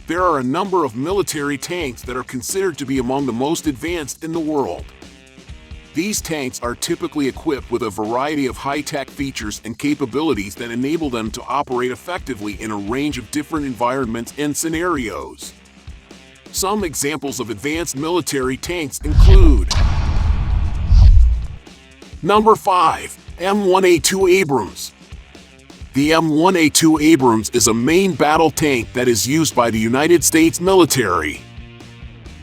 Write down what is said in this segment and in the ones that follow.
There are a number of military tanks that are considered to be among the most advanced in the world. These tanks are typically equipped with a variety of high-tech features and capabilities that enable them to operate effectively in a range of different environments and scenarios. Some examples of advanced military tanks include Number 5. M1A2 Abrams. The M1A2 Abrams is a main battle tank that is used by the United States military.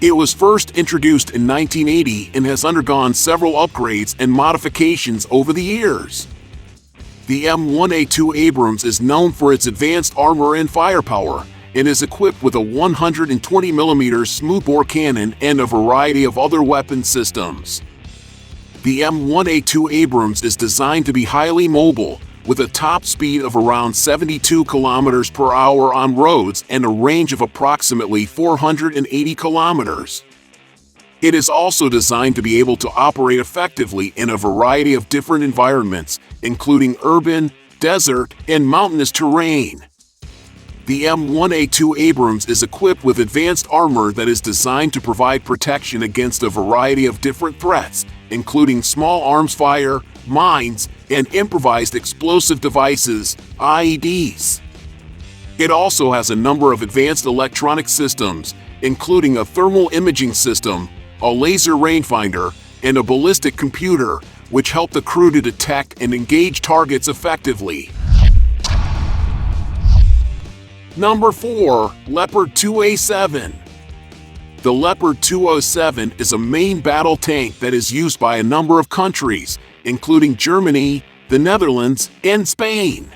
It was first introduced in 1980 and has undergone several upgrades and modifications over the years. The M1A2 Abrams is known for its advanced armor and firepower, and is equipped with a 120mm smoothbore cannon and a variety of other weapon systems. The M1A2 Abrams is designed to be highly mobile, with a top speed of around 72 km per hour on roads and a range of approximately 480 kilometers. It is also designed to be able to operate effectively in a variety of different environments, including urban, desert, and mountainous terrain. The M1A2 Abrams is equipped with advanced armor that is designed to provide protection against a variety of different threats, including small arms fire, mines, and improvised explosive devices, IEDs. It also has a number of advanced electronic systems, including a thermal imaging system, a laser rangefinder, and a ballistic computer, which help the crew to detect and engage targets effectively. Number 4. Leopard 2A7. The Leopard 2A7 is a main battle tank that is used by a number of countries, including Germany, the Netherlands, and Spain.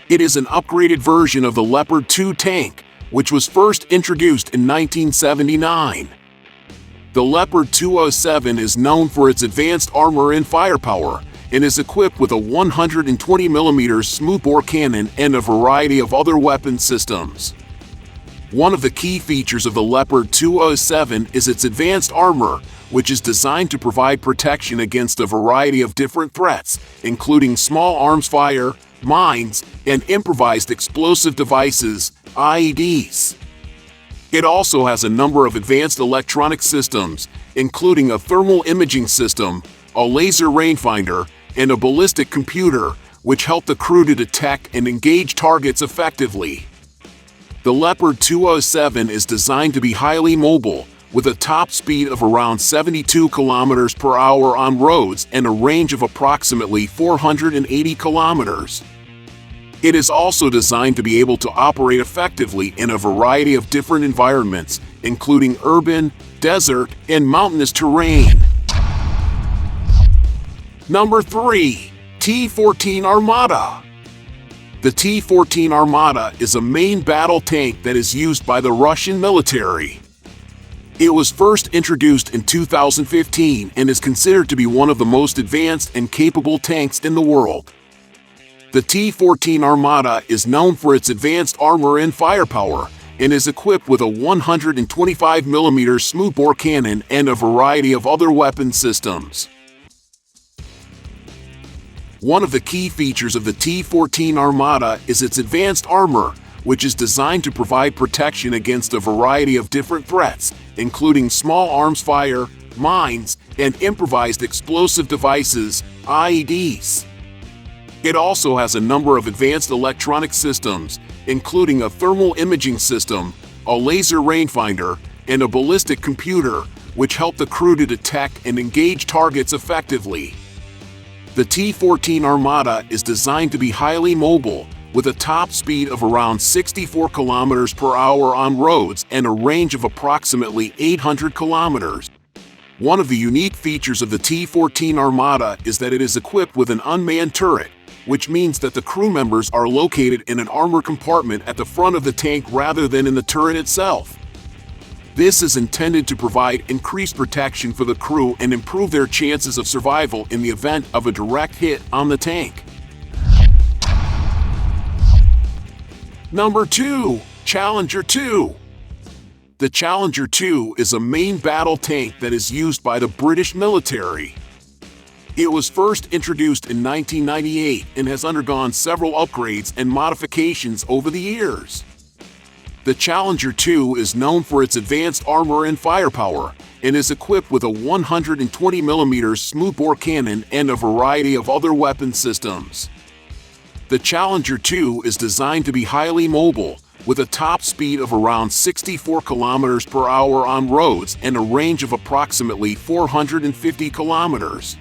It is an upgraded version of the Leopard 2 tank, which was first introduced in 1979. The Leopard 2A7 is known for its advanced armor and firepower, and is equipped with a 120mm smoothbore cannon and a variety of other weapon systems. One of the key features of the Leopard 2A7 is its advanced armor, which is designed to provide protection against a variety of different threats, including small arms fire, mines, and improvised explosive devices, IEDs. It also has a number of advanced electronic systems, including a thermal imaging system, a laser rangefinder, and a ballistic computer, which help the crew to detect and engage targets effectively. The Leopard 2A7 is designed to be highly mobile, with a top speed of around 72 km per hour on roads and a range of approximately 480 kilometers. It is also designed to be able to operate effectively in a variety of different environments, including urban, desert, and mountainous terrain. Number 3. T-14 Armata. The T-14 Armata is a main battle tank that is used by the Russian military. It was first introduced in 2015 and is considered to be one of the most advanced and capable tanks in the world. The T-14 Armata is known for its advanced armor and firepower, and is equipped with a 125mm smoothbore cannon and a variety of other weapon systems. One of the key features of the T-14 Armata is its advanced armor, which is designed to provide protection against a variety of different threats, including small arms fire, mines, and improvised explosive devices, IEDs. It also has a number of advanced electronic systems, including a thermal imaging system, a laser rangefinder, and a ballistic computer, which help the crew to detect and engage targets effectively. The T-14 Armata is designed to be highly mobile, with a top speed of around 64 km per hour on roads and a range of approximately 800 kilometers. One of the unique features of the T-14 Armata is that it is equipped with an unmanned turret, which means that the crew members are located in an armored compartment at the front of the tank rather than in the turret itself. This is intended to provide increased protection for the crew and improve their chances of survival in the event of a direct hit on the tank. Number 2. Challenger 2. The Challenger 2 is a main battle tank that is used by the British military. It was first introduced in 1998 and has undergone several upgrades and modifications over the years. The Challenger 2 is known for its advanced armor and firepower, and is equipped with a 120mm smoothbore cannon and a variety of other weapon systems. The Challenger 2 is designed to be highly mobile, with a top speed of around 64 km per hour on roads and a range of approximately 450 kilometers.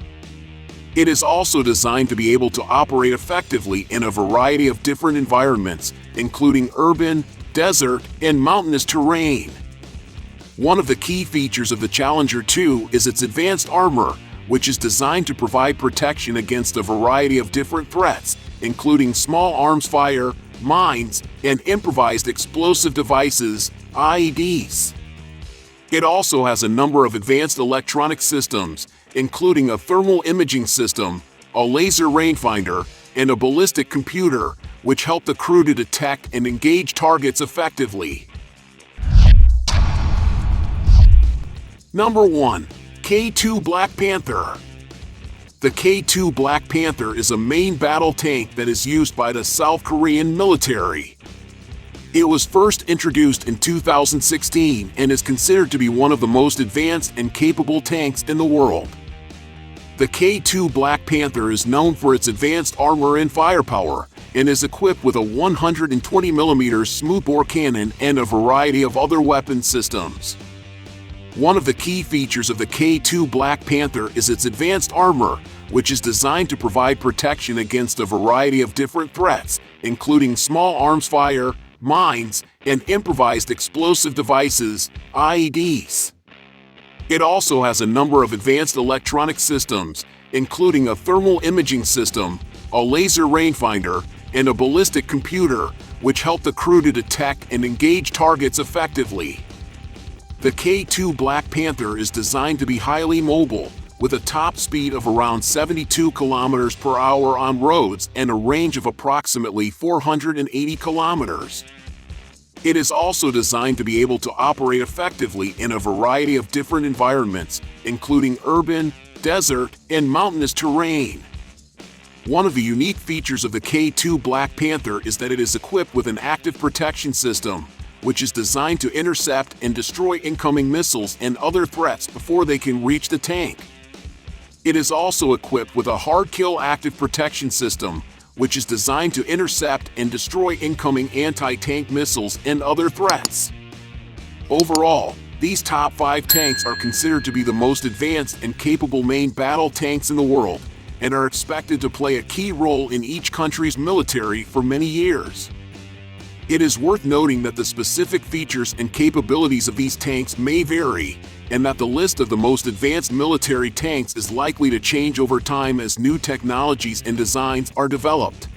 It is also designed to be able to operate effectively in a variety of different environments, including urban, desert, and mountainous terrain. One of the key features of the Challenger 2 is its advanced armor, which is designed to provide protection against a variety of different threats, including small arms fire, mines, and improvised explosive devices, IEDs. It also has a number of advanced electronic systems, including a thermal imaging system, a laser rangefinder, and a ballistic computer, which help the crew to detect and engage targets effectively. Number 1. K2 Black Panther. The K2 Black Panther is a main battle tank that is used by the South Korean military. It was first introduced in 2016 and is considered to be one of the most advanced and capable tanks in the world. The K2 Black Panther is known for its advanced armor and firepower, and is equipped with a 120mm smoothbore cannon and a variety of other weapon systems. One of the key features of the K2 Black Panther is its advanced armor, which is designed to provide protection against a variety of different threats, including small arms fire, mines, and improvised explosive devices, IEDs. It also has a number of advanced electronic systems, including a thermal imaging system, a laser rangefinder, and a ballistic computer, which help the crew to detect and engage targets effectively. The K2 Black Panther is designed to be highly mobile, with a top speed of around 72 km per hour on roads and a range of approximately 480 kilometers. It is also designed to be able to operate effectively in a variety of different environments, including urban, desert, and mountainous terrain. One of the unique features of the K2 Black Panther is that it is equipped with an active protection system, which is designed to intercept and destroy incoming missiles and other threats before they can reach the tank. It is also equipped with a hard-kill active protection system, which is designed to intercept and destroy incoming anti-tank missiles and other threats. Overall, these top 5 tanks are considered to be the most advanced and capable main battle tanks in the world, and are expected to play a key role in each country's military for many years. It is worth noting that the specific features and capabilities of these tanks may vary, and that the list of the most advanced military tanks is likely to change over time as new technologies and designs are developed.